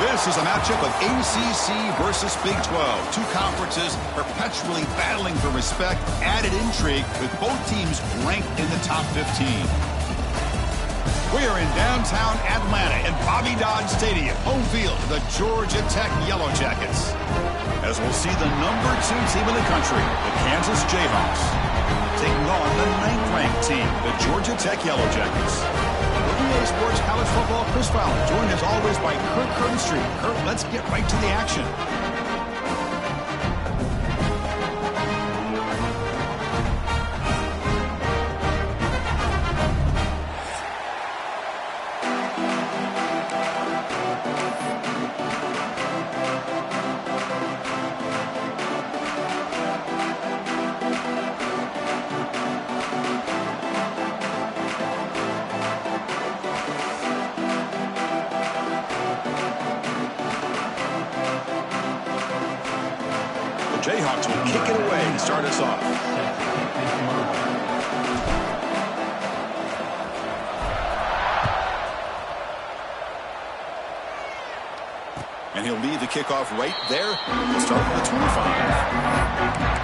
This is a matchup of ACC versus Big 12. Two conferences perpetually battling for respect, added intrigue with both teams ranked in the top 15. We are in downtown Atlanta in Bobby Dodd Stadium, home field of the Georgia Tech Yellow Jackets. As we'll see the #2 team in the country, the Kansas Jayhawks, taking on the 9th-ranked team, the Georgia Tech Yellow Jackets. EA Sports College Football, Chris Fowler, joined as always by Kurt Kernstreet. Kurt, let's get right to the action. Jayhawks will kick it away and start us off. And he'll lead the kickoff right there. We'll start with the 25.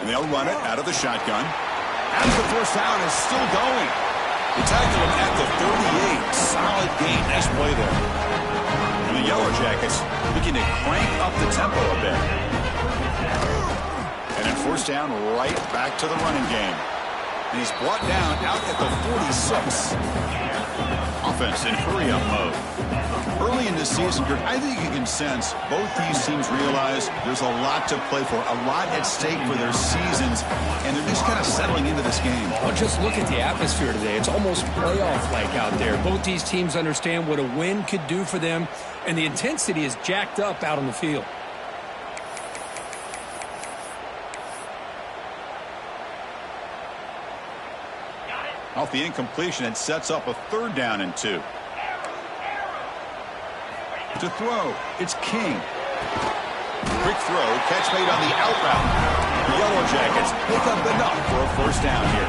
They'll run it out of the shotgun. As the first down is still going. They tackle him at the 38. Solid gain. Nice play there. And the Yellow Jackets looking to crank up the tempo a bit. And then first down right back to the running game. And he's brought down out at the 46. Offense in hurry-up mode. Early in the season, I think you can sense both these teams realize there's a lot to play for, a lot at stake for their seasons, and they're just kind of settling into this game. Well, just look at the atmosphere today. It's almost playoff-like out there. Both these teams understand what a win could do for them, and the intensity is jacked up out on the field. Off the incompletion, it sets up a 3rd down and 2. To throw, it's King. Quick throw, catch made on the out route. The Yellow Jackets pick up enough for a first down here.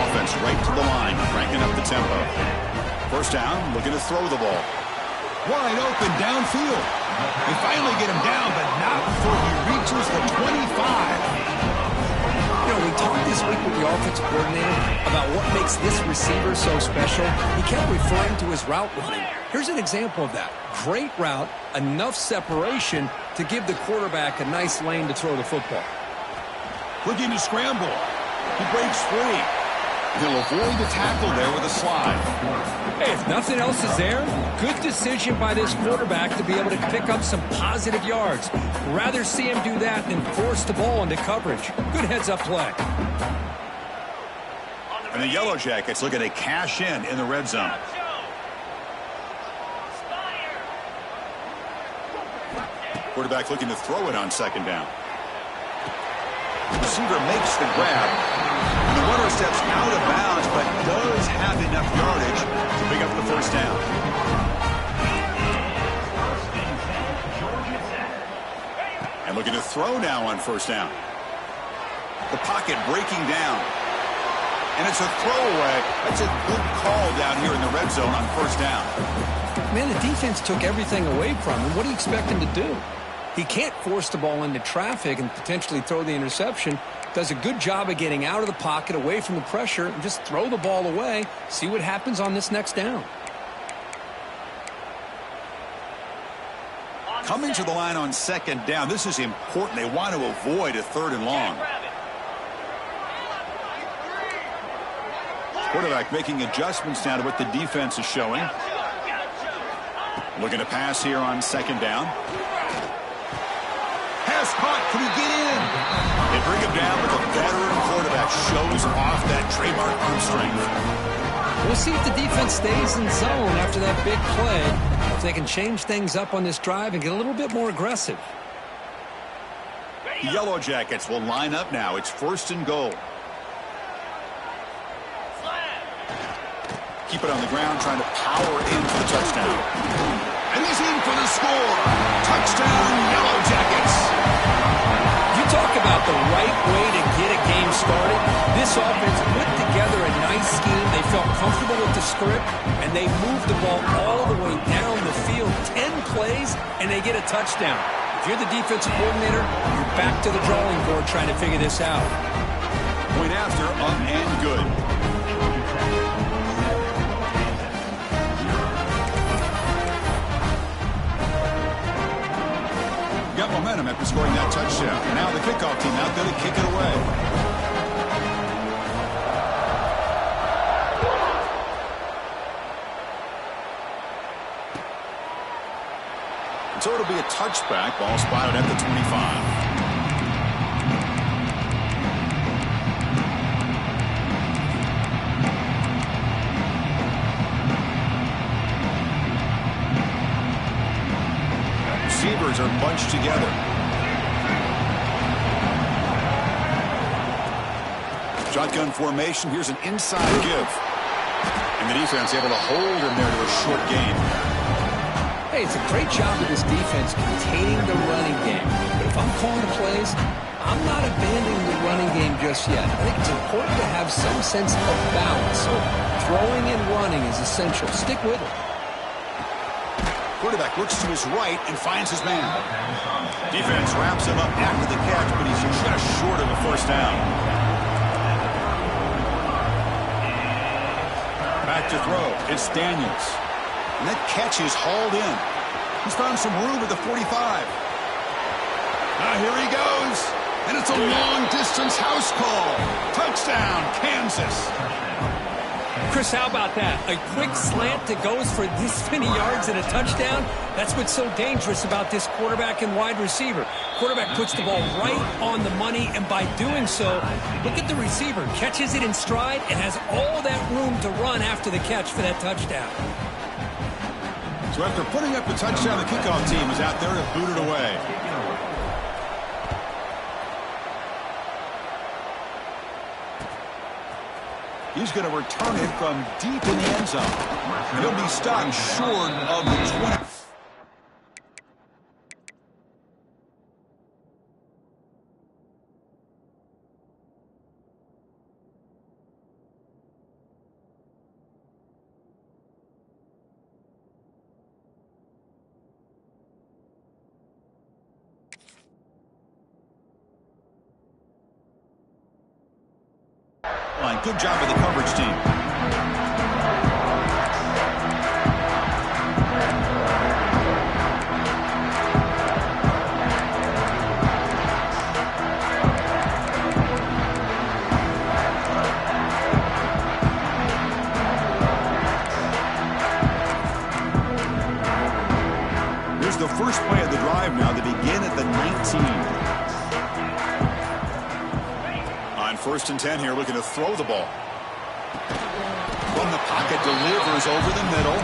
Offense right to the line, cranking up the tempo. First down, looking to throw the ball. Wide open downfield. They finally get him down, but not before he reaches the 25. You know, we talked this week with the offensive coordinator about what makes this receiver so special. He kept referring to his route running. Here's an example of that. Great route, enough separation to give the quarterback a nice lane to throw the football. Looking to scramble. He breaks free. He'll avoid the tackle there with a slide. Hey, if nothing else is there, good decision by this quarterback to be able to pick up some positive yards. Rather see him do that than force the ball into coverage. Good heads-up play. And the Yellow Jackets looking to cash in the red zone. Quarterback looking to throw it on 2nd down. Receiver makes the grab. The runner steps out of bounds, but does have enough yardage to pick up the first down. And looking to throw now on 1st down. The pocket breaking down. And it's a throwaway. That's a good call down here in the red zone on 1st down. Man, the defense took everything away from him. What do you expect him to do? He can't force the ball into traffic and potentially throw the interception. Does a good job of getting out of the pocket, away from the pressure, and just throw the ball away. See what happens on this next down. Coming to the line on 2nd down. This is important. They want to avoid a 3rd and long. Quarterback making adjustments now to what the defense is showing. Looking to pass here on 2nd down. Pass caught. Can he get in? They bring him down, but the veteran quarterback shows off that trademark arm strength. We'll see if the defense stays in zone after that big play. If they can change things up on this drive and get a little bit more aggressive. The Yellow Jackets will line up now. It's 1st and goal. Keep it on the ground, trying to power in for the touchdown. And he's in for the score. Touchdown, Yellow Jackets. You talk about the right way to get a game started. This offense put together a nice scheme. They felt comfortable with the script, and they moved the ball all the way down the field. 10 plays, and they get a touchdown. If you're the defensive coordinator, you're back to the drawing board trying to figure this out. Point after, up and good. Got momentum after scoring that touchdown. And now the kickoff team out there to kick it away. And so it'll be a touchback. Ball spotted at the 25. Receivers are bunched together. Shotgun formation. Here's an inside give. And the defense able to hold him there to a short gain. Hey, it's a great job of this defense containing the running game. But if I'm calling the plays, I'm not abandoning the running game just yet. I think it's important to have some sense of balance. So throwing and running is essential. Stick with it. Quarterback looks to his right and finds his man. Defense wraps him up after the catch, but he's just short of a first down. Back to throw. It's Daniels. And that catch is hauled in. He's found some room at the 45. Now here he goes. And it's a long-distance house call. Touchdown, Kansas. Chris, how about that? A quick slant that goes for this many yards and a touchdown? That's what's so dangerous about this quarterback and wide receiver. Quarterback puts the ball right on the money, and by doing so, look at the receiver. Catches it in stride and has all that room to run after the catch for that touchdown. So after putting up the touchdown, the kickoff team is out there to boot it away. He's going to return it from deep in the end zone. He'll be stopped short of the 20. Good job of the coverage team. Here's the first play of the drive now. They begin at the 19. First and 10 here, looking to throw the ball. From the pocket, delivers over the middle.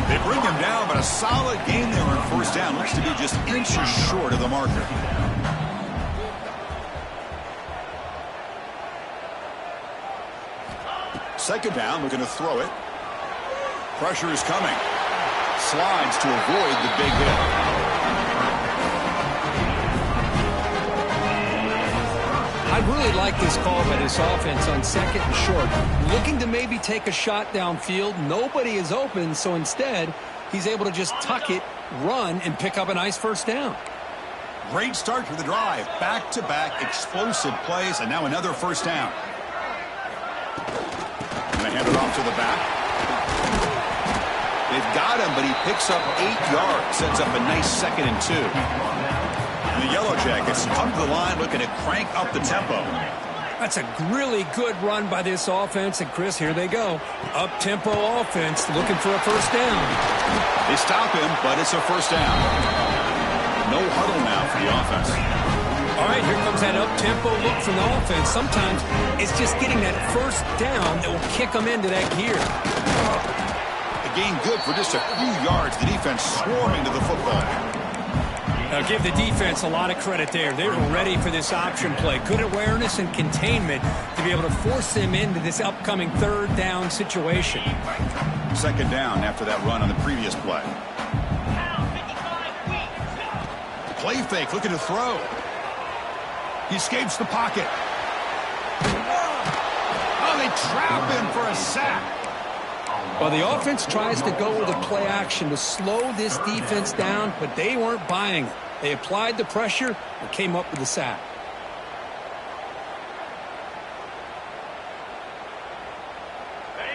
They bring him down, but a solid gain there on first down. Looks to be just inches short of the marker. Second down, looking to throw it. Pressure is coming. Slides to avoid the big hit. I really like this call by this offense on second and short. Looking to maybe take a shot downfield. Nobody is open, so instead, he's able to just tuck it, run, and pick up a nice first down. Great start to the drive. Back-to-back explosive plays, and now another first down. Going to hand it off to the back. They've got him, but he picks up 8 yards. Sets up a nice 2nd and 2. The Yellow Jackets come to the line looking to crank up the tempo. That's a really good run by this offense. And, Chris, here they go. Up-tempo offense looking for a first down. They stop him, but it's a first down. No huddle now for the offense. All right, here comes that up-tempo look from the offense. Sometimes it's just getting that first down that will kick them into that gear. A gain good for just a few yards. The defense swarming to the football. Now give the defense a lot of credit there. They were ready for this option play. Good awareness and containment to be able to force them into this upcoming third down situation. Second down after that run on the previous play. Play fake, looking to throw. He escapes the pocket. Oh, they trap him for a sack. Well, the offense tries to go with a play action to slow this defense down, but they weren't buying it. They applied the pressure and came up with the sack.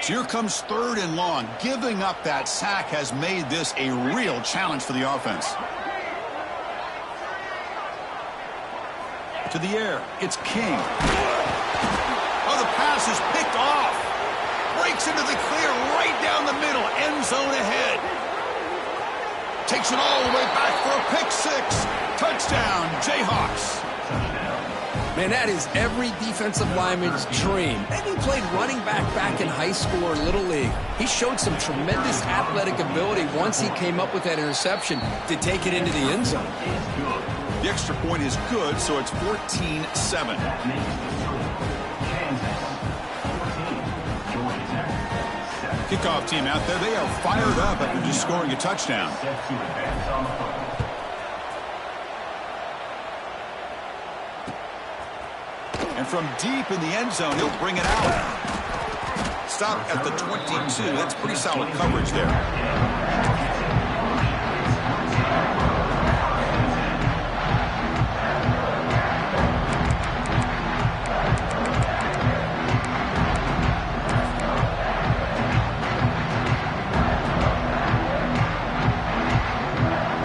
So here comes 3rd and long. Giving up that sack has made this a real challenge for the offense. To the air, it's King. Oh, the pass is picked off. Breaks into the clear right down the middle. End zone ahead. Takes it all the way back for a pick 6. Touchdown, Jayhawks. Man, that is every defensive lineman's dream. Maybe he played running back in high school or Little League. He showed some tremendous athletic ability once he came up with that interception to take it into the end zone. The extra point is good, so it's 14-7. Kickoff team out there, they are fired up after just scoring a touchdown. And from deep in the end zone, he'll bring it out. Stop at the 22. That's pretty solid coverage there.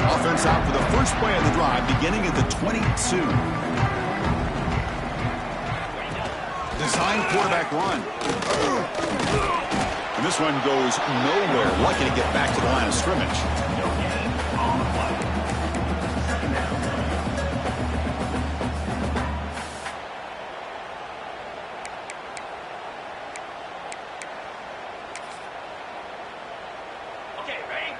Offense out for the first play of the drive, beginning at the 22. Design quarterback run. And this one goes nowhere. Lucky to get back to the line of scrimmage. Okay, ready?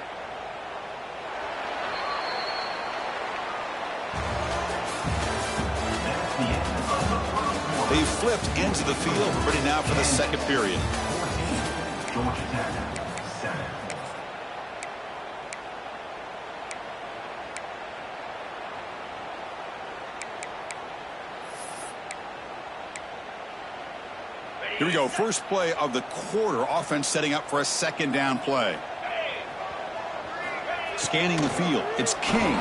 They flipped into the field, ready now for the second period. Here we go, first play of the quarter. Offense setting up for a second down play. Scanning the field, it's King.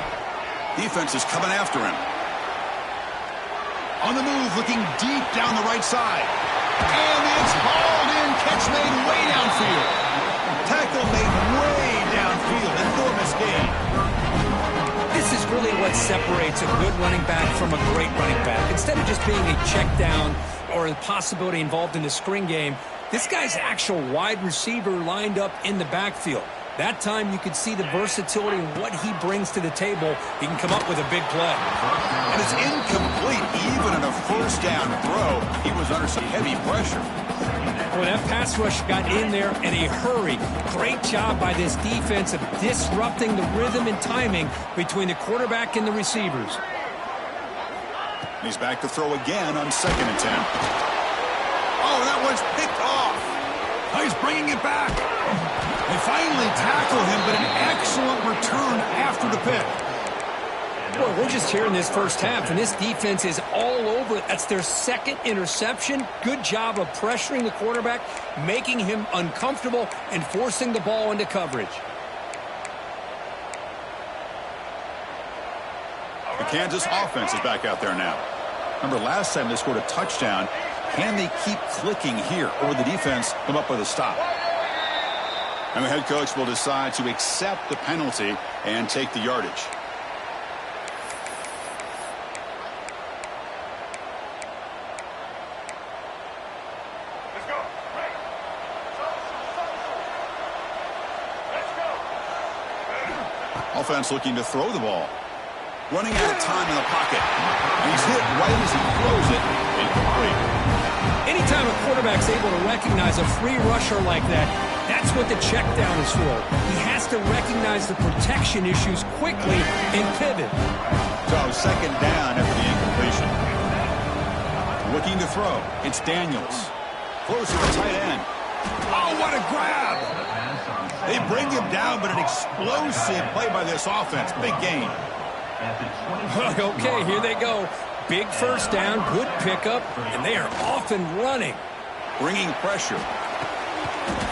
Defense is coming after him. On the move, looking deep down the right side. And it's hauled in. Catch made way downfield. Tackle made way downfield. Enormous gain. This is really what separates a good running back from a great running back. Instead of just being a check down or a possibility involved in the screen game, this guy's actual wide receiver lined up in the backfield. That time you could see the versatility and what he brings to the table. He can come up with a big play. And it's incomplete. Even in a first down throw, he was under some heavy pressure. Boy, that pass rush got in there in a hurry. Great job by this defense of disrupting the rhythm and timing between the quarterback and the receivers. He's back to throw again on 2nd and 10. Oh, that one's picked off. Oh, he's bringing it back. They finally tackle him, but an excellent return after the pick. Boy, we're just here in this first half, and this defense is all over it. That's their second interception. Good job of pressuring the quarterback, making him uncomfortable, and forcing the ball into coverage. The Kansas offense is back out there now. Remember, last time they scored a touchdown. Can they keep clicking here, or will the defense come up with a stop? And the head coach will decide to accept the penalty and take the yardage. Let's go. Right. Let's go. Offense looking to throw the ball. Running out of time in the pocket. And he's hit right as he throws it. Incomplete. Anytime a quarterback's able to recognize a free rusher like that, that's what the check down is for. He has to recognize the protection issues quickly and pivot. So 2nd down after the incompletion. Looking to throw. It's Daniels. Close to the tight end. Oh, what a grab! bring him down, but an explosive play by this offense. Big gain. Okay, here they go. Big first down, good pickup, and they are off and running. Bringing pressure.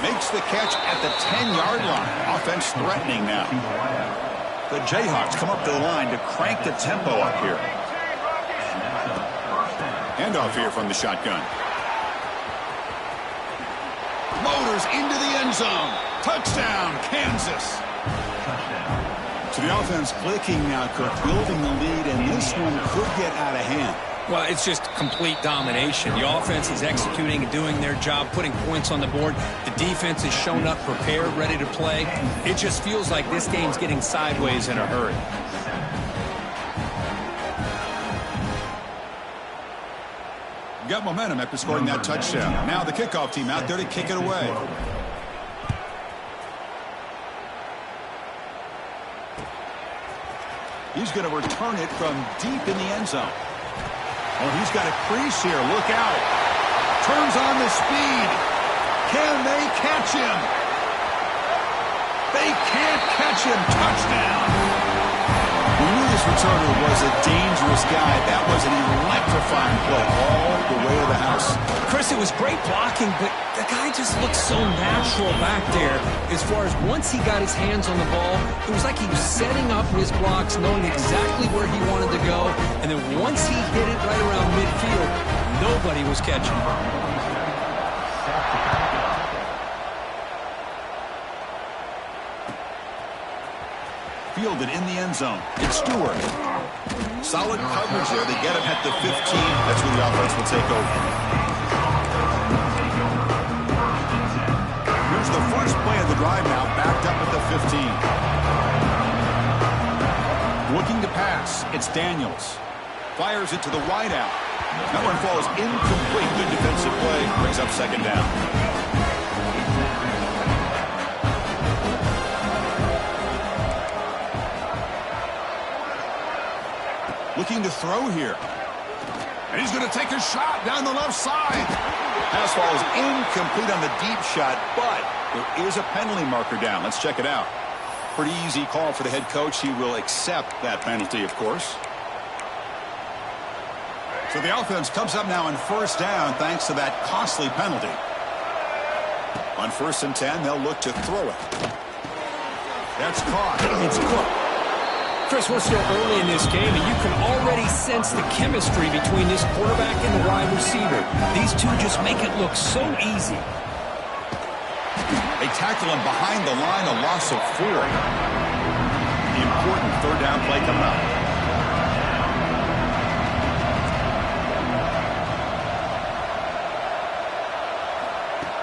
Makes the catch at the 10-yard line. Offense threatening now. The Jayhawks come up to the line to crank the tempo up here. Handoff here from the shotgun. Motors into the end zone. Touchdown, Kansas. So the offense clicking now, Cook, building the lead, and this one could get out of hand. Well, it's just complete domination. The offense is executing and doing their job, putting points on the board. The defense has shown up prepared, ready to play. It just feels like this game's getting sideways in a hurry. Got momentum after scoring that touchdown. Now the kickoff team out there to kick it away. He's going to return it from deep in the end zone. Oh, he's got a crease here. Look out. Turns on the speed. Can they catch him? They can't catch him. Touchdown. We knew this returner was a dangerous guy. That was an electrifying play all the way to the house. Chris, it was great blocking, but the guy just looked so natural back there. As far as once he got his hands on the ball, it was like he was setting up his blocks, knowing exactly where he wanted to go. And then once he hit it right around midfield, nobody was catching him. Fielded in the end zone. It's Stewart. Solid coverage there. They get him at the 15. That's where the offense will take over. Here's the first play of the drive now, backed up at the 15. Looking to pass. It's Daniels. Fires it to the wideout. That one falls incomplete. Good defensive play. Brings up second down. Looking to throw here. And he's going to take a shot down the left side. Pass falls incomplete on the deep shot, but there is a penalty marker down. Let's check it out. Pretty easy call for the head coach. He will accept that penalty, of course. So the offense comes up now on first down thanks to that costly penalty. On 1st and 10, they'll look to throw it. That's caught. It's Cook. Chris, we're still early in this game, and you can already sense the chemistry between this quarterback and the wide receiver. These two just make it look so easy. They tackle him behind the line, a loss of 4. The important third down play coming up.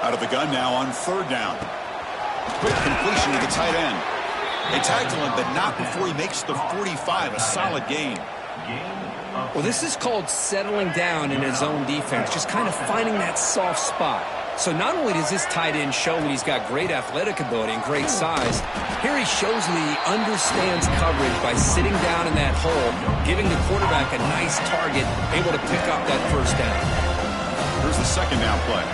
Out of the gun now on 3rd down. Quick completion to the tight end. They tackle him, but not before he makes the 45, a solid gain. Well, this is called settling down in his own defense, just kind of finding that soft spot. So not only does this tight end show that he's got great athletic ability and great size, here he shows that he understands coverage by sitting down in that hole, giving the quarterback a nice target, able to pick up that first down. Here's the second down play.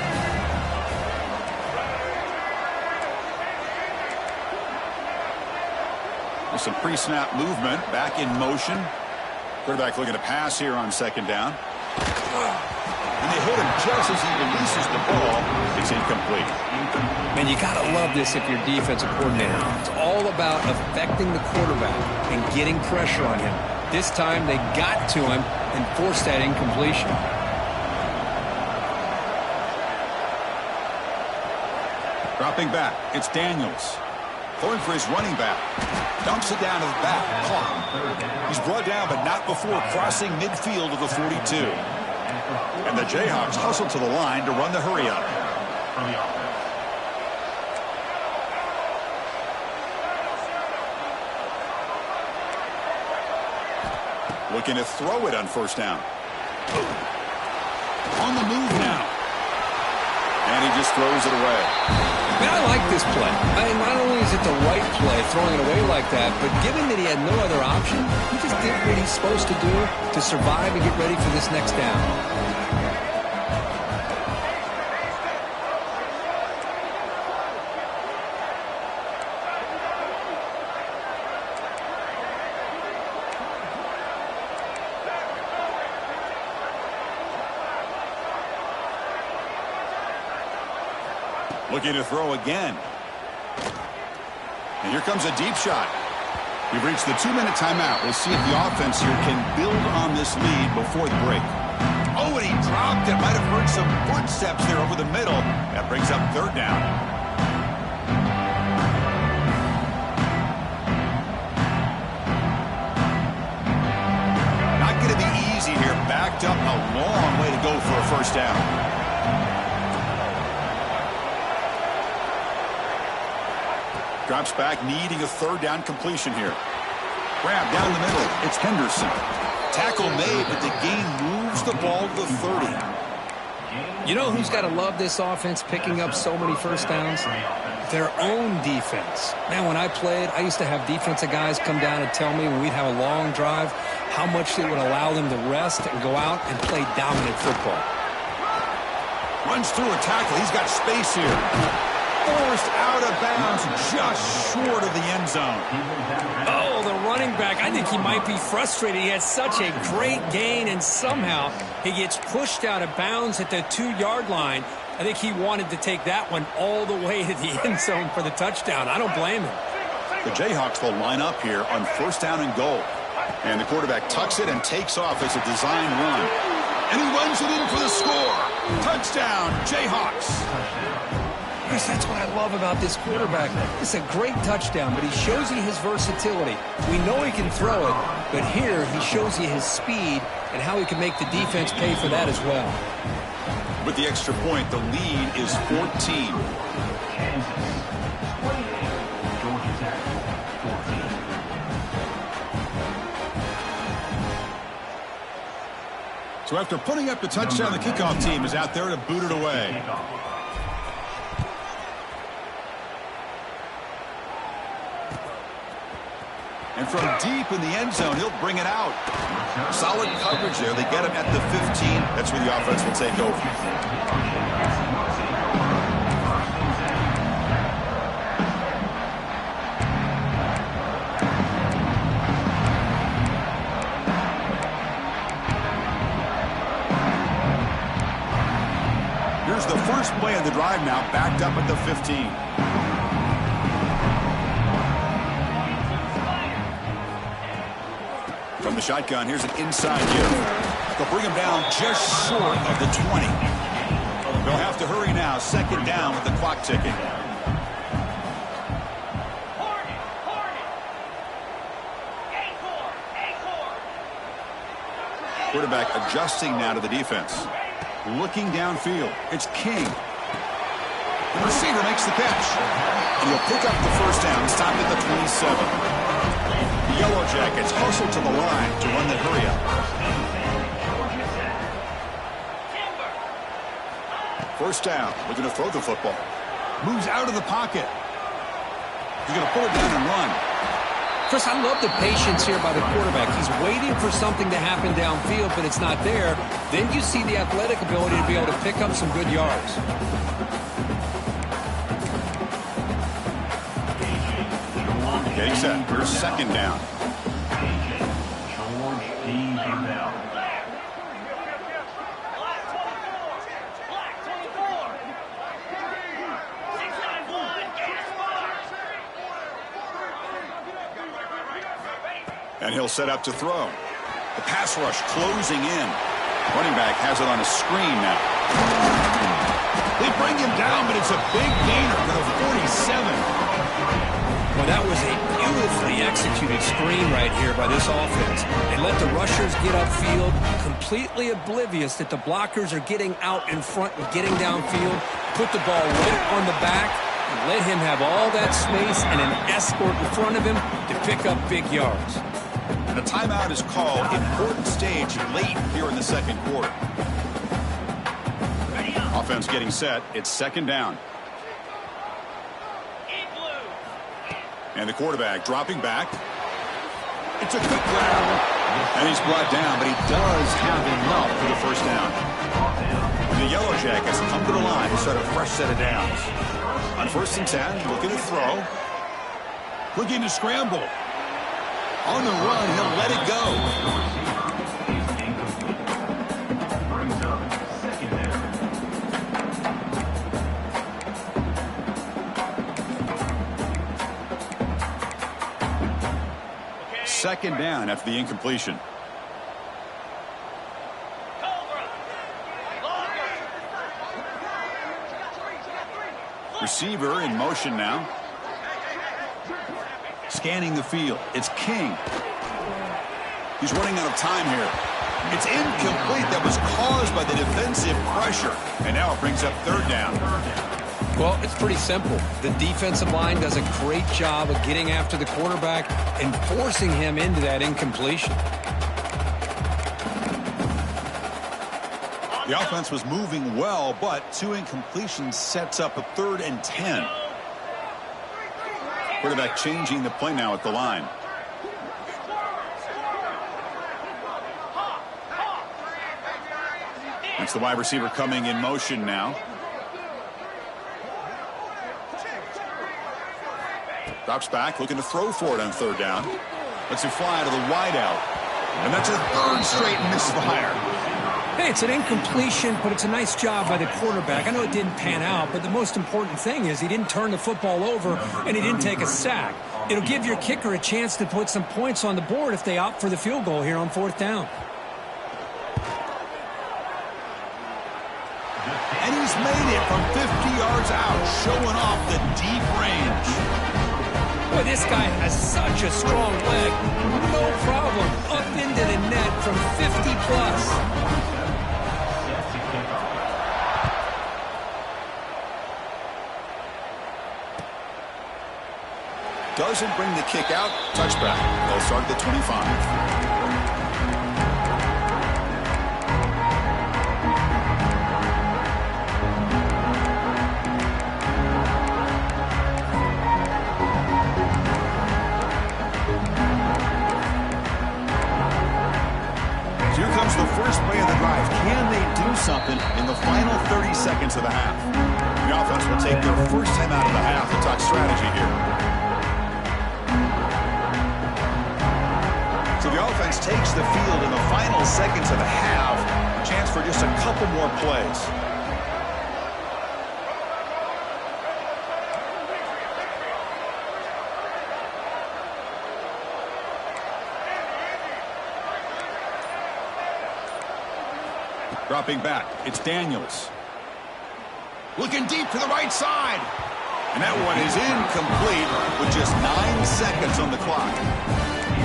With some pre-snap movement, back in motion. Quarterback looking to pass here on 2nd down. And they hit him just as he releases the ball. It's incomplete. Man, you got to love this if you're defensive coordinator. It's all about affecting the quarterback and getting pressure on him. This time they got to him and forced that incompletion. Dropping back, it's Daniels. Going for his running back. Dumps it down to the back. Caught. He's brought down, but not before crossing midfield of the 42. And the Jayhawks hustle to the line to run the hurry up. Looking to throw it on 1st down. On the move now. And he just throws it away. Man, I like this play. Not only is it the right play, throwing it away like that, but given that he had no other option, he just did what he's supposed to do to survive and get ready for this next down. Looking to throw again. And here comes a deep shot. We've reached the 2-minute timeout. We'll see if the offense here can build on this lead before the break. Oh, and he dropped it. Might have heard some footsteps there over the middle. That brings up 3rd down. Not going to be easy here. Backed up, a long way to go for a 1st down. Drops back, needing a 3rd down completion here. Grab down the middle. It's Henderson. Tackle made, but the gain moves the ball to the 30. You know who's got to love this offense picking up so many 1st downs? Their own defense. Man, when I played, I used to have defensive guys come down and tell me when we'd have a long drive how much it would allow them to rest and go out and play dominant football. Runs through a tackle. He's got space here. Forced out of bounds just short of the end zone. Oh, the running back. I think he might be frustrated. He had such a great gain, and somehow he gets pushed out of bounds at the 2-yard line. I think he wanted to take that one all the way to the end zone for the touchdown. I don't blame him. The Jayhawks will line up here on 1st down and goal. And the quarterback tucks it and takes off as a design run. And he runs it in for the score. Touchdown, Jayhawks. Chris, that's what I love about this quarterback. It's a great touchdown, but he shows you his versatility. We know he can throw it, but here he shows you his speed and how he can make the defense pay for that as well. With the extra point, the lead is 14. So after putting up the touchdown, the kickoff team is out there to boot it away. And from deep in the end zone, he'll bring it out. Solid coverage there. They get him at the 15. That's where the offense will take over. Here's the first play of the drive now, backed up at the 15. From the shotgun, here's an inside give. They'll bring him down just short of the 20. They'll have to hurry now. 2nd down with the clock ticking. Quarterback adjusting now to the defense. Looking downfield. It's King. The receiver makes the catch. And he'll pick up the 1st down. Stopped at the 27. The Yellow Jackets hustle to the line to run the hurry up. 1st down. Looking to throw the football. Moves out of the pocket. He's going to pull it down and run. Chris, I love the patience here by the quarterback. He's waiting for something to happen downfield, but it's not there. Then you see the athletic ability to be able to pick up some good yards. Getting set. Here's 2nd down. And he'll set up to throw. The pass rush closing in. Running back has it on a screen now. They bring him down, but it's a big gainer for the 47. Well, that was a beautifully executed screen right here by this offense. They let the rushers get upfield, completely oblivious that the blockers are getting out in front and getting downfield. Put the ball right on the back and let him have all that space and an escort in front of him to pick up big yards. And a timeout is called. Important stage late here in the 2nd quarter. Offense getting set. It's 2nd down. And the quarterback dropping back. It's a quick grab. And he's brought down, but he does have enough for the 1st down. And the Yellow Jackets come to the line to start a fresh set of downs. On 1st and 10, looking to throw. Looking to scramble. On the run, he'll let it go. second down after the incompletion. Receiver in motion now. Scanning the field. It's King. He's running out of time here. It's incomplete. That was caused by the defensive pressure. And now it brings up third down. Well, it's pretty simple. The defensive line does a great job of getting after the quarterback and forcing him into that incompletion. The offense was moving well, but 2 incompletions sets up a 3rd and 10. Quarterback changing the play now at the line. It's the wide receiver coming in motion now. Drops back, looking to throw for it on 3rd down. Lets it fly to the wideout. And that's a 3rd straight misfire. Hey, it's an incompletion, but it's a nice job by the quarterback. I know it didn't pan out, but the most important thing is he didn't turn the football over and he didn't take a sack. It'll give your kicker a chance to put some points on the board if they opt for the field goal here on 4th down. And he's made it from 50 yards out, showing off the deep range. Boy, this guy has such a strong leg. No problem. Up into the net from 50 plus. Doesn't bring the kick out. Touchback. They'll start at the 25. So here comes the first play of the drive. Can they do something in the final 30 seconds of the half? The offense will take their first time out of the half to talk strategy here. So the offense takes the field in the final seconds of the half. A chance for just a couple more plays. Dropping back, it's Daniels. Looking deep to the right side. And that one is incomplete with just 9 seconds on the clock.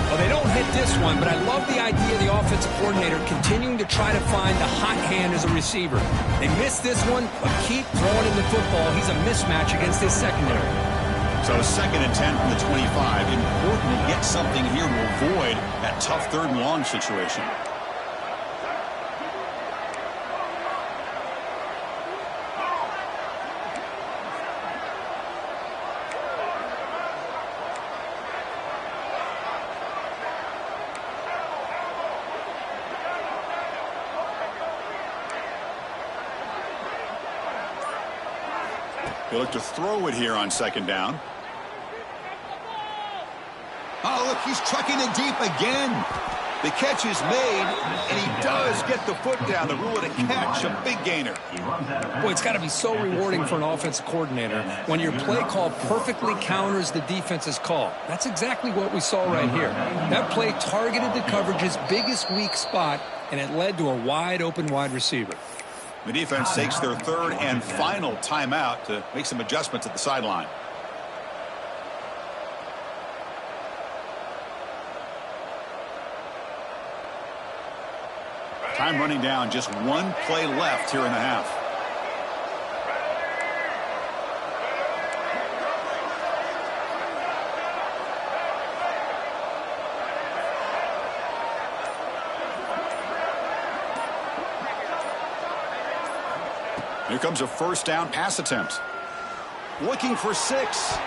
Well, they don't hit this one, but I love the idea of the offensive coordinator continuing to try to find the hot hand as a receiver. They missed this one, but keep throwing him the football. He's a mismatch against his secondary. So 2nd and 10 from the 25. Important to get something here to avoid that tough 3rd and long situation. They look to throw it here on 2nd down. Oh, look, he's trucking it deep again. The catch is made, and he does get the foot down. The rule of the catch, a big gainer. Boy, it's got to be so rewarding for an offensive coordinator when your play call perfectly counters the defense's call. That's exactly what we saw right here. That play targeted the coverage's biggest weak spot, and it led to a wide-open wide receiver. The defense takes their 3rd and final timeout to make some adjustments at the sideline. Time running down, just 1 play left here in the half. Here comes a 1st down pass attempt. Looking for 6.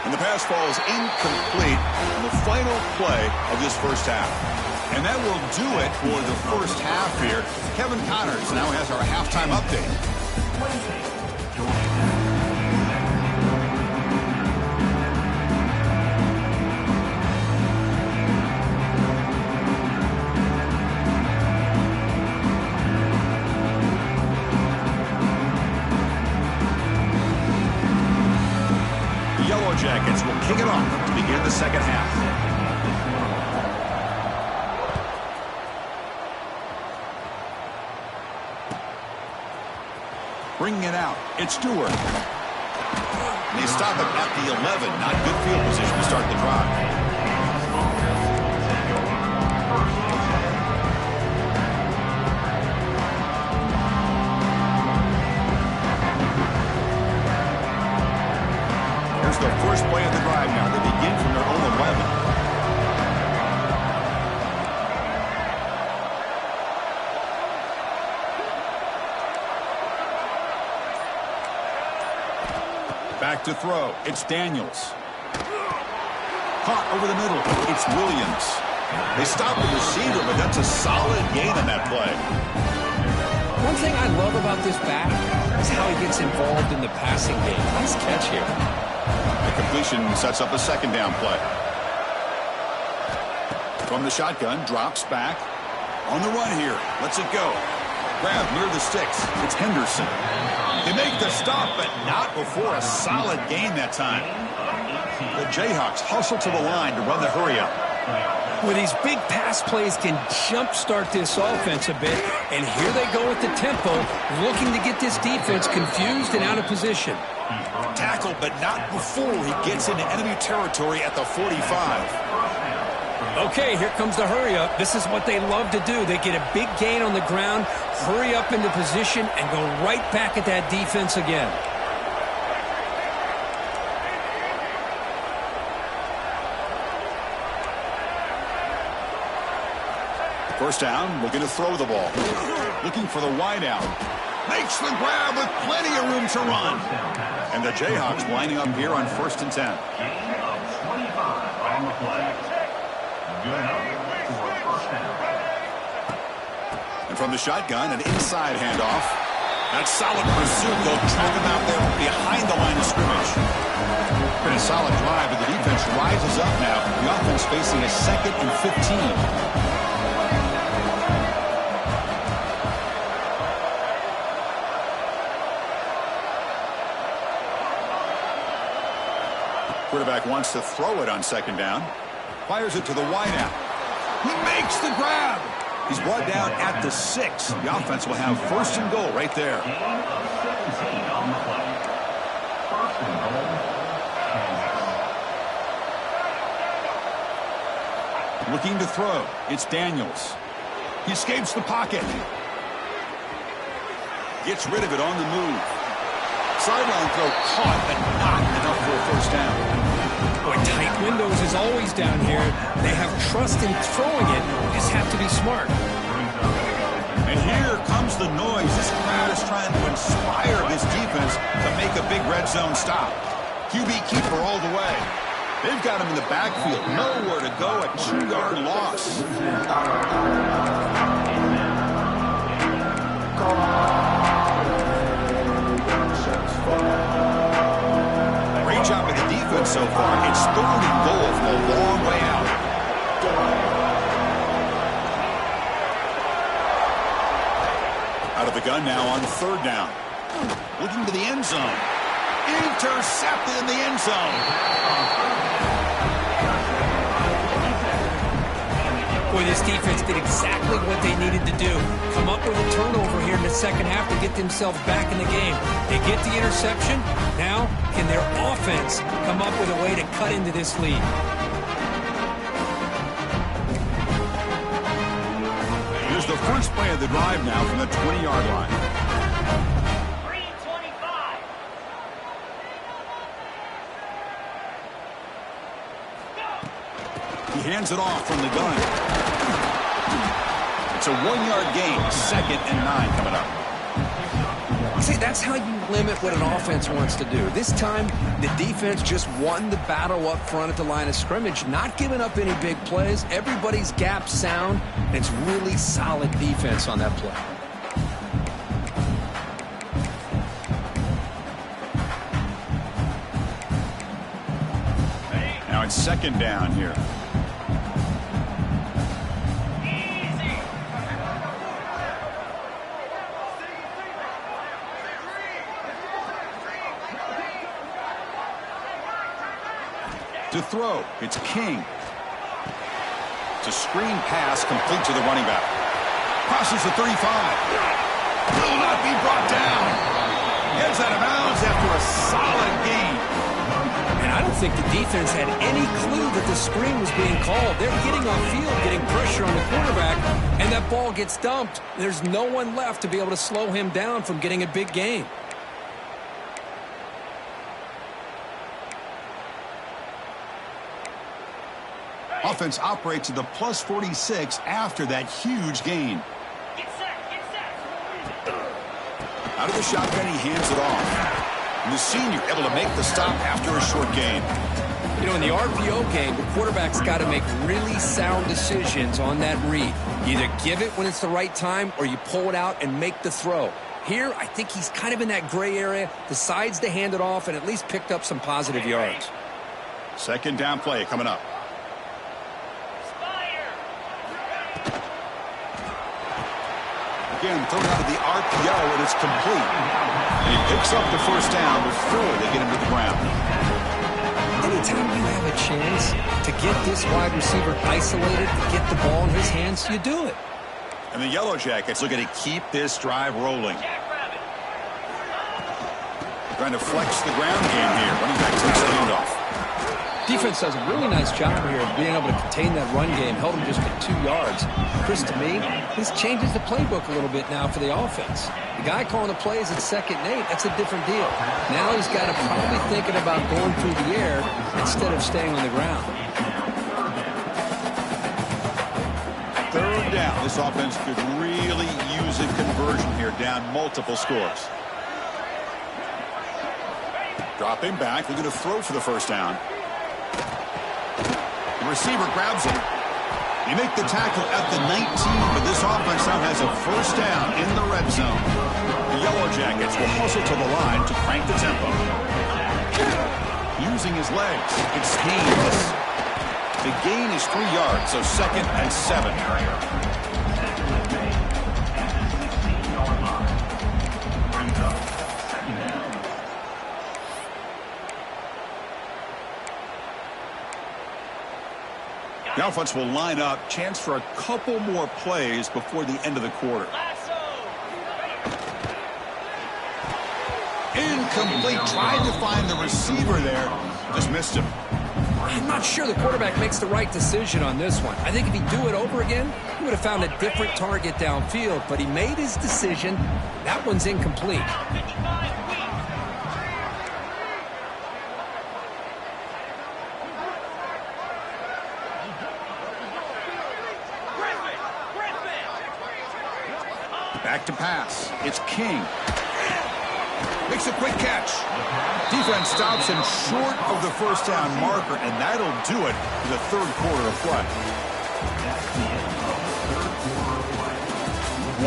And the pass falls incomplete on the final play of this 1st half. And that will do it for the 1st half here. Kevin Connors now has our halftime update. The Yellow Jackets will kick it off to begin the 2nd half. Bringing it out. It's Stewart. And they stop him at the 11. Not good field position to start the drive. Here's the first play of the drive now. They begin from their own 11. Back to throw. It's Daniels. Caught over the middle. It's Williams. They stop the receiver, but that's a solid gain on that play. One thing I love about this back is how he gets involved in the passing game. Nice catch here. The completion sets up a second down play. From the shotgun, drops back. On the run here. Lets it go. Grab near the sticks. It's Henderson. They make the stop, but not before a solid gain that time. The Jayhawks hustle to the line to run the hurry-up. Well, these big pass plays can jumpstart this offense a bit, and here they go with the tempo, looking to get this defense confused and out of position. Tackled, but not before he gets into enemy territory at the 45. Okay, here comes the hurry-up. This is what they love to do. They get a big gain on the ground, hurry up into position, and go right back at that defense again. First down, looking to throw the ball. Looking for the wideout. Makes the grab with plenty of room to run. And the Jayhawks lining up here on 1st and 10. 25 on the play. And from the shotgun, an inside handoff. That solid pursuit. They'll track him out there behind the line of scrimmage. Been a solid drive, but the defense rises up now. The offense facing a 2nd and 15. Quarterback wants to throw it on 2nd down. Fires it to the wideout. He makes the grab. He's brought down at the 6. The offense will have 1st and goal right there. Looking to throw. It's Daniels. He escapes the pocket. Gets rid of it on the move. Sideline throw caught, but not enough for a 1st down. Boy, tight windows is always down here. They have trust in throwing it. Just have to be smart. And here comes the noise. This crowd is trying to inspire this defense to make a big red zone stop. QB keeper all the way. They've got him in the backfield. Nowhere to go. A 2-yard loss. Great job of the defense so far. It's 3rd and goal from a long way out. Out of the gun now on 3rd down. Looking to the end zone. Intercepted in the end zone. Boy, this defense did exactly what they needed to do. Come up with a turnover here in the 2nd half to get themselves back in the game. They get the interception. Now, can their offense come up with a way to cut into this lead? Here's the first play of the drive now from the 20-yard line. 3:25. He hands it off from the gun. It's a 1-yard gain. 2nd and 9 coming up. See, that's how you limit what an offense wants to do. This time, the defense just won the battle up front at the line of scrimmage, not giving up any big plays. Everybody's gap sound, and it's really solid defense on that play. Now it's 2nd down here. To throw, it's King. It's a screen pass complete to the running back. Crosses the 35. Will not be brought down. Heads out of bounds after a solid gain. And I don't think the defense had any clue that the screen was being called. They're getting off field, getting pressure on the quarterback, and that ball gets dumped. There's no one left to be able to slow him down from getting a big gain. Offense operates at the plus 46 after that huge gain. Get set. Out of the shotgun, he hands it off. And the senior able to make the stop after a short gain. You know, in the RPO game, the quarterback's got to make really sound decisions on that read. You either give it when it's the right time or you pull it out and make the throw. Here, I think he's kind of in that gray area, decides to hand it off and at least picked up some positive yards. Second down play coming up. Again, thrown out of the RPO, and it's complete. And he picks up the first down before they get him to the ground. Anytime you have a chance to get this wide receiver isolated, to get the ball in his hands, you do it. And the Yellow Jackets looking to keep this drive rolling. Trying to flex the ground game here. Running back takes the handoff. Defense does a really nice job here of being able to contain that run game, held him just to 2 yards. Chris, to me, this changes the playbook a little bit now for the offense. The guy calling the plays at 2nd and 8, that's a different deal. Now he's got to probably thinking about going through the air instead of staying on the ground. Third down. This offense could really use a conversion here, down multiple scores. Dropping back, they're going to throw for the first down. The receiver grabs him. They make the tackle at the 19, but this offense now has a first down in the red zone. The Yellow Jackets will hustle to the line to crank the tempo. Using his legs, it's Haynes. The gain is 3 yards, so 2nd and 7. The offense will line up. Chance for a couple more plays before the end of the quarter. Incomplete. Tried to find the receiver there. Just missed him. I'm not sure the quarterback makes the right decision on this one. I think if he'd do it over again, he would have found a different target downfield, but he made his decision. That one's incomplete. Back to pass. It's King. Makes a quick catch. Defense stops him short of the first down marker, and that'll do it in the third quarter of play.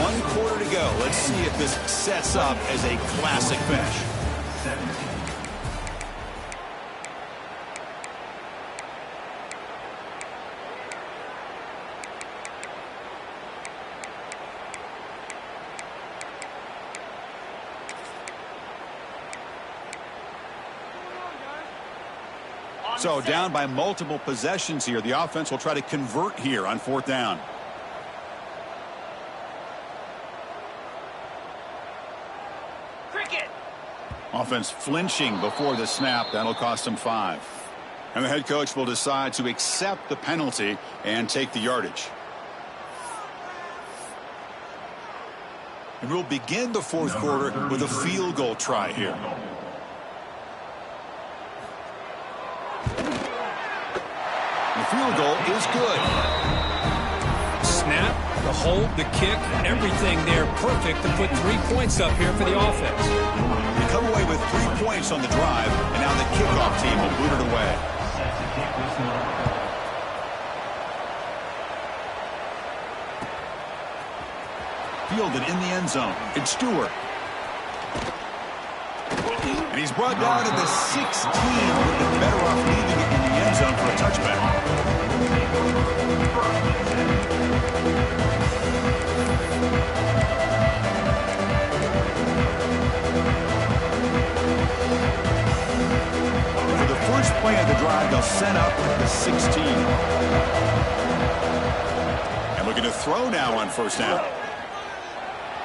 1 quarter to go. Let's see if this sets up as a classic finish. So down by multiple possessions here. The offense will try to convert here on 4th down. Cricket. Offense flinching before the snap. That'll cost them 5. And the head coach will decide to accept the penalty and take the yardage. And we'll begin the 4th quarter with a field goal try here. The field goal is good. Snap, the hold, the kick, everything there perfect to put 3 points up here for the offense. They come away with 3 points on the drive, and now the kickoff team will boot it away. Fielded in the end zone. It's Stewart. And he's brought down to the 16. Would have been better off leaving it in the end zone for a touchback. For the first play of the drive, they'll set up at the 16. And looking to throw now on 1st down.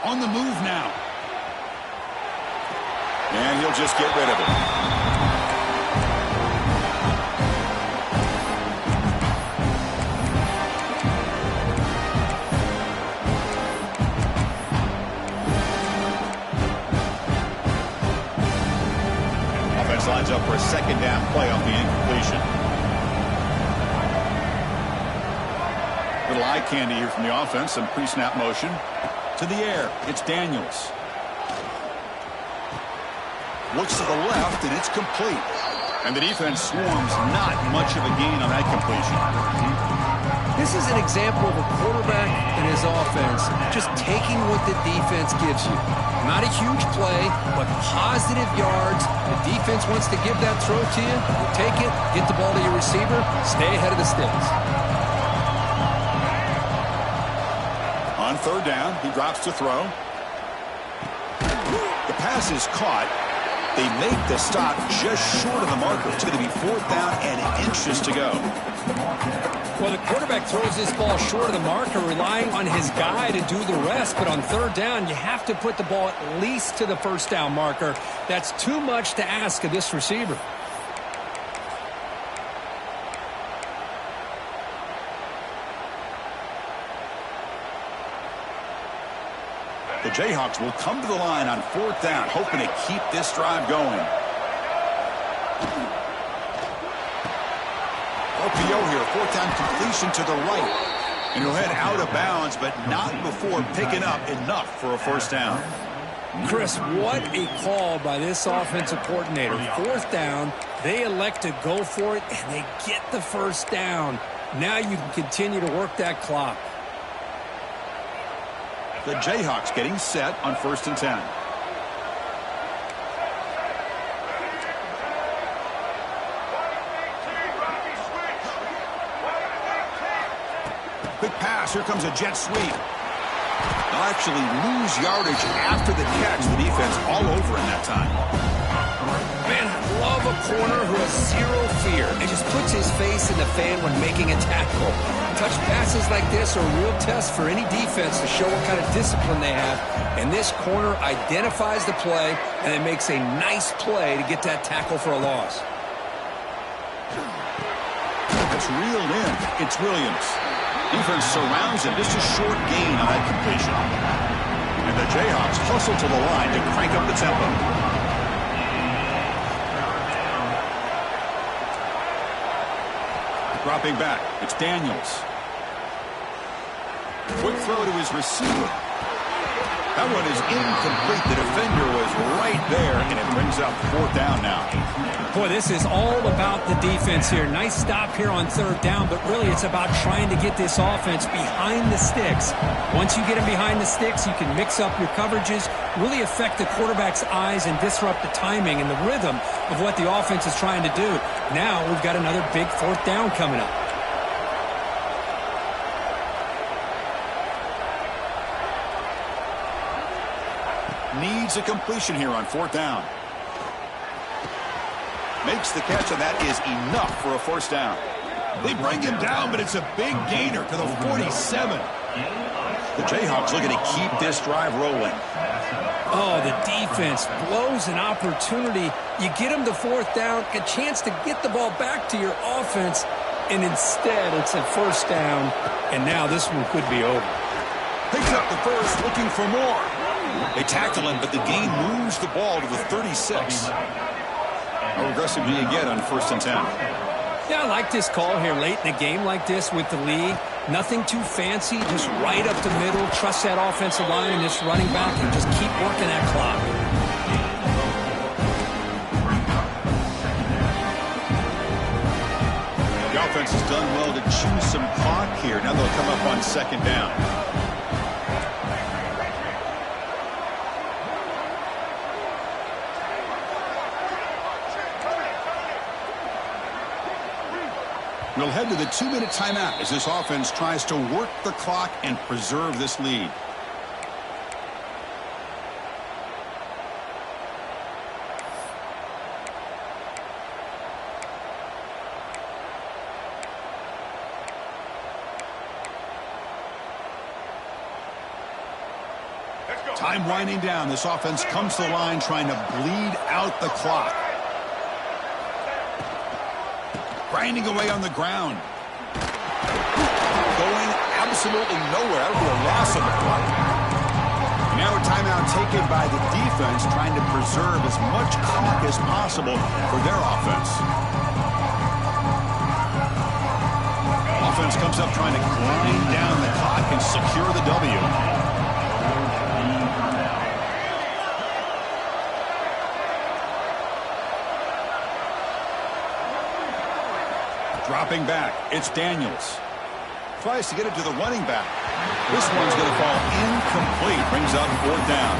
On the move now. And he'll just get rid of it. Offense lines up for a second down play off the incompletion. Little eye candy here from the offense. Some pre-snap motion. To the air. It's Daniels. Looks to the left, and it's complete. And the defense swarms. Not much of a gain on that completion. This is an example of a quarterback and his offense just taking what the defense gives you. Not a huge play, but positive yards. The defense wants to give that throw to you. You take it, get the ball to your receiver, stay ahead of the sticks. On third down, he drops to throw. The pass is caught. They make the stop just short of the marker. It's going to be fourth down and inches to go. Well, the quarterback throws this ball short of the marker, relying on his guy to do the rest. But on third down, you have to put the ball at least to the first down marker. That's too much to ask of this receiver. The Jayhawks will come to the line on fourth down, hoping to keep this drive going. RPO here, fourth down completion to the right. And he'll head out of bounds, but not before picking up enough for a first down. Chris, what a call by this offensive coordinator. Fourth down, they elect to go for it, and they get the first down. Now you can continue to work that clock. The Jayhawks getting set on 1st and 10. Quick pass. Here comes a jet sweep. They'll actually lose yardage after the catch. The defense all over in that time. Man, I love a corner who has zero fear and just puts his face in the fan when making a tackle. Touch passes like this are a real test for any defense to show what kind of discipline they have. And this corner identifies the play and it makes a nice play to get that tackle for a loss. It's reeled in. It's Williams. Defense surrounds him. Just a short gain on that completion. And the Jayhawks hustle to the line to crank up the tempo. Dropping back, it's Daniels. Quick throw to his receiver. That one is incomplete. The defender was right there, and it brings up fourth down now. Boy, this is all about the defense here. Nice stop here on third down, but really it's about trying to get this offense behind the sticks. Once you get them behind the sticks, you can mix up your coverages, really affect the quarterback's eyes and disrupt the timing and the rhythm of what the offense is trying to do. Now we've got another big fourth down coming up. Needs a completion here on fourth down. Makes the catch, and that is enough for a first down. They bring him down, but it's a big gainer to the 47. The Jayhawks looking to keep this drive rolling. Oh, the defense blows an opportunity. You get them to fourth down, a chance to get the ball back to your offense, and instead it's a first down, and now this one could be over. Picks up the first, looking for more. They tackle him, but the gain moves the ball to the 36. How aggressive do you get on 1st and 10? Yeah, I like this call here late in the game like this with the lead. Nothing too fancy, just right up the middle. Trust that offensive line and this running back and just keep working that clock. The offense has done well to chew some clock here. Now they'll come up on second down. We'll head to the 2-minute timeout as this offense tries to work the clock and preserve this lead. Let's go. Time winding down. This offense comes to the line trying to bleed out the clock. Grinding away on the ground. Going absolutely nowhere. That would be a loss on the clock. Now a timeout taken by the defense trying to preserve as much clock as possible for their offense. Offense comes up trying to grind down the clock and secure the W. Dropping back, it's Daniels. Tries to get it to the running back. This one's going to fall incomplete. Brings up 4th down.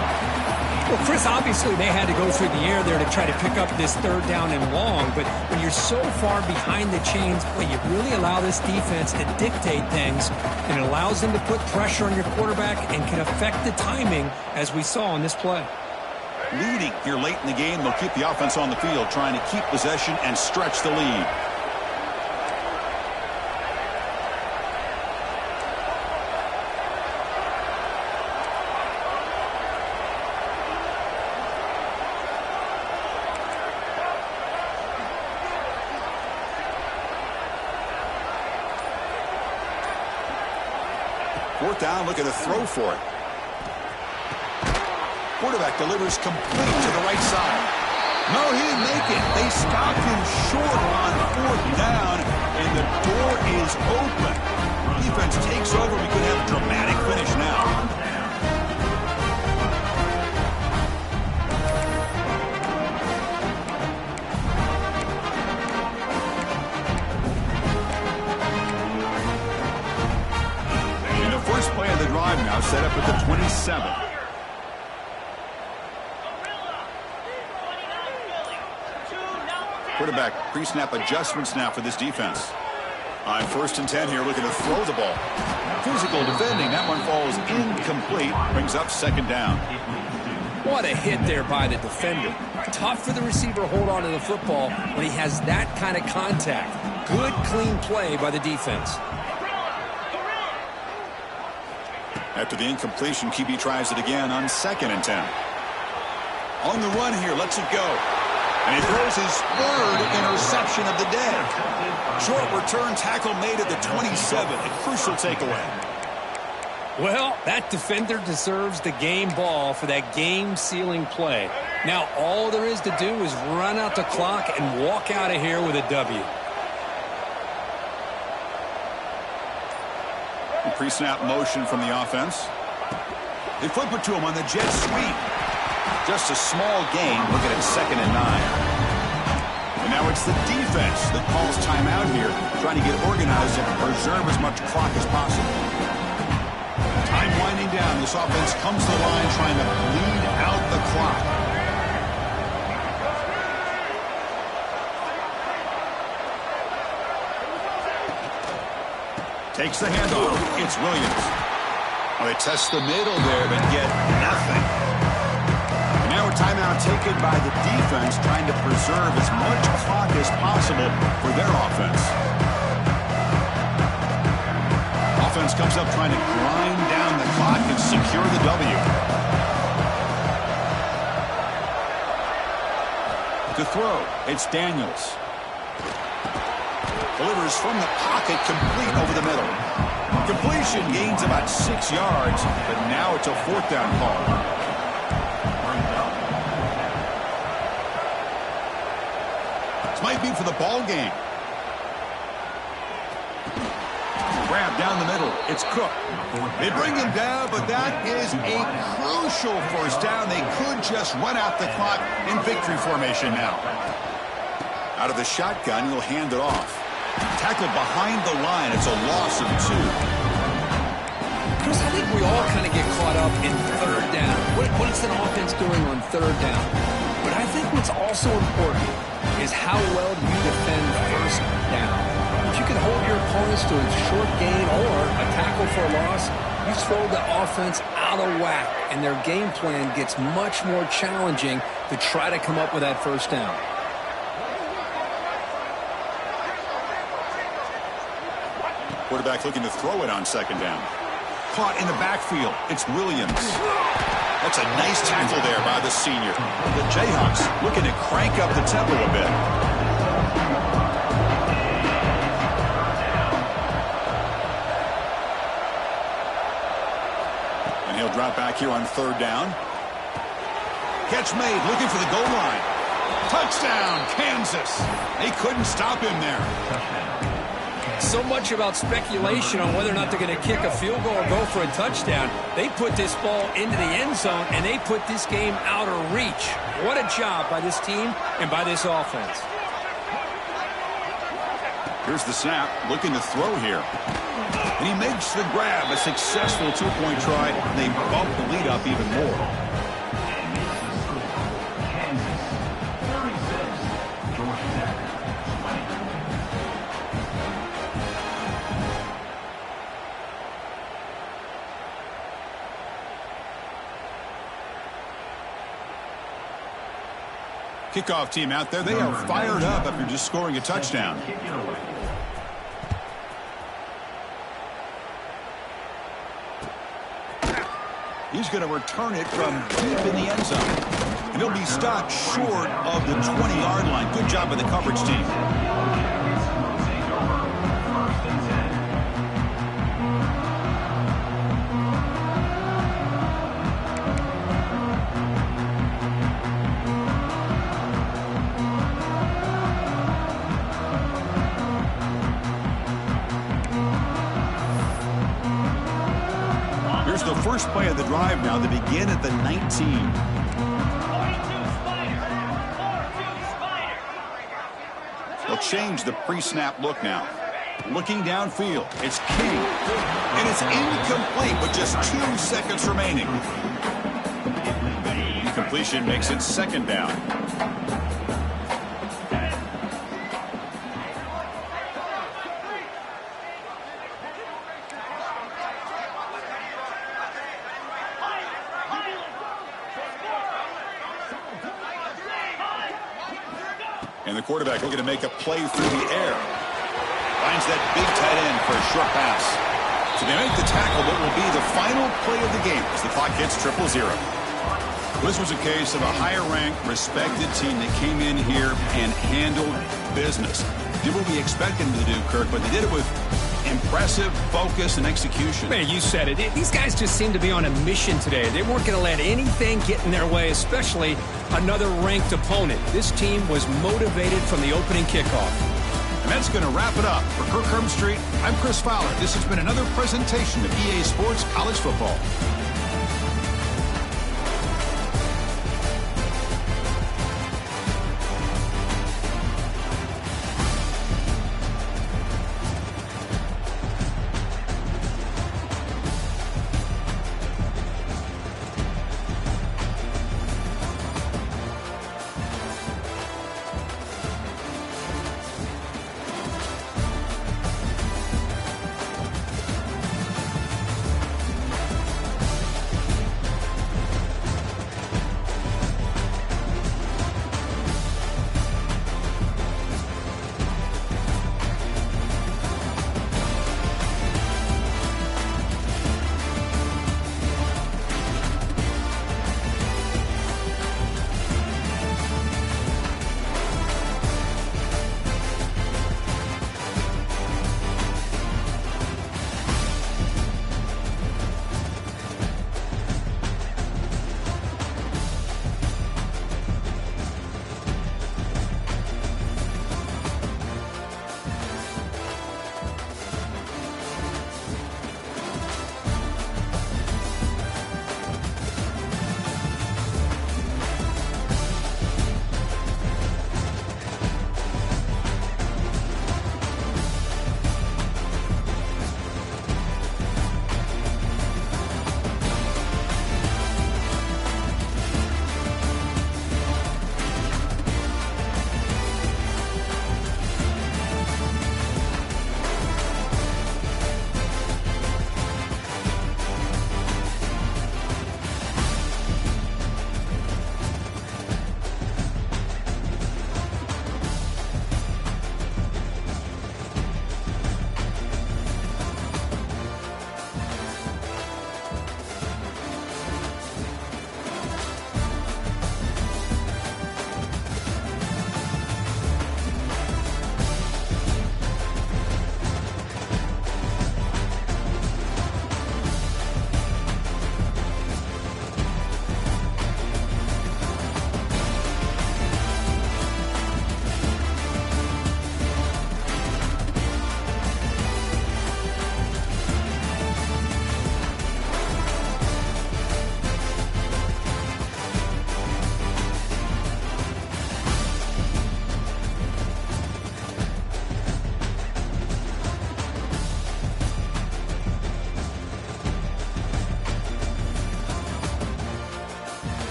Well, Chris, obviously they had to go through the air there to try to pick up this 3rd down and long, but when you're so far behind the chains, well, you really allow this defense to dictate things, and it allows them to put pressure on your quarterback and can affect the timing, as we saw in this play. Leading here late in the game, they'll keep the offense on the field, trying to keep possession and stretch the lead. Fourth down, looking to throw for it. Quarterback delivers complete to the right side. No, he didn't make it. They stopped him short on 4th down, and the door is open. Defense takes over. We could have a dramatic finish now. Play of the drive now set up at the 27. Quarterback pre-snap adjustments now for this defense. On 1st and 10 here, looking to throw the ball. Physical defending. That one falls incomplete. Brings up 2nd down. What a hit there by the defender. Tough for the receiver to hold on to the football when he has that kind of contact. Good, clean play by the defense. After the incompletion, QB tries it again on 2nd and 10. On the run here, lets it go. And he throws his 3rd interception of the day. Short return tackle made at the 27. A crucial takeaway. Well, that defender deserves the game ball for that game-sealing play. Now all there is to do is run out the clock and walk out of here with a W. Pre-snap motion from the offense. They flip it to him on the jet sweep. Just a small gain. Look at it, 2nd and 9. And now it's the defense that calls timeout here, trying to get organized and preserve as much clock as possible. Time winding down. This offense comes to the line trying to bleed out the clock. Takes the handoff. It's Williams. Well, they test the middle there, but get nothing. And now a timeout taken by the defense, trying to preserve as much clock as possible for their offense. Offense comes up trying to grind down the clock and secure the W. To throw, it's Daniels. Delivers from the pocket, complete over the middle. Completion gains about 6 yards, but now it's a 4th down call. This might be for the ball game. Grab down the middle. It's Cook. They bring him down, but that is a crucial 1st down. They could just run out the clock in victory formation now. Out of the shotgun, he'll hand it off. Tackled behind the line. It's a loss of 2. Chris, I think we all kind of get caught up in 3rd down. What is an offense doing on 3rd down? But I think what's also important is how well do you defend 1st down. If you can hold your opponents to a short gain or a tackle for a loss, you throw the offense out of whack, and their game plan gets much more challenging to try to come up with that 1st down. Quarterback looking to throw it on 2nd down. Caught in the backfield. It's Williams. That's a nice tackle there by the senior. The Jayhawks looking to crank up the tempo a bit. And he'll drop back here on 3rd down. Catch made, looking for the goal line. Touchdown, Kansas. They couldn't stop him there. So much about speculation on whether or not they're going to kick a field goal or go for a touchdown. They put this ball into the end zone, and they put this game out of reach. What a job by this team and by this offense. Here's the snap, looking to throw here. And he makes the grab, a successful 2-point try. They bump the lead up even more. Kickoff team out there, they are fired up after just scoring a touchdown. He's going to return it from deep in the end zone. And he'll be stopped short of the 20-yard line. Good job by the coverage team. The first play of the drive now to begin at the 19. They'll change the pre-snap look now. Looking downfield, it's King. And it's incomplete with just 2 seconds remaining. Completion makes it 2nd down. And the quarterback looking to make a play through the air. Finds that big tight end for a short pass. So they make the tackle what will be the final play of the game as the clock hits 0-0. This was a case of a higher-ranked, respected team that came in here and handled business. Did what we expected them to do, Kirk, but they did it with impressive focus and execution. Man, you said it. These guys just seem to be on a mission today. They weren't going to let anything get in their way, especially another ranked opponent. This team was motivated from the opening kickoff. And that's going to wrap it up. For Kirk Street, I'm Chris Fowler. This has been another presentation of EA Sports College Football.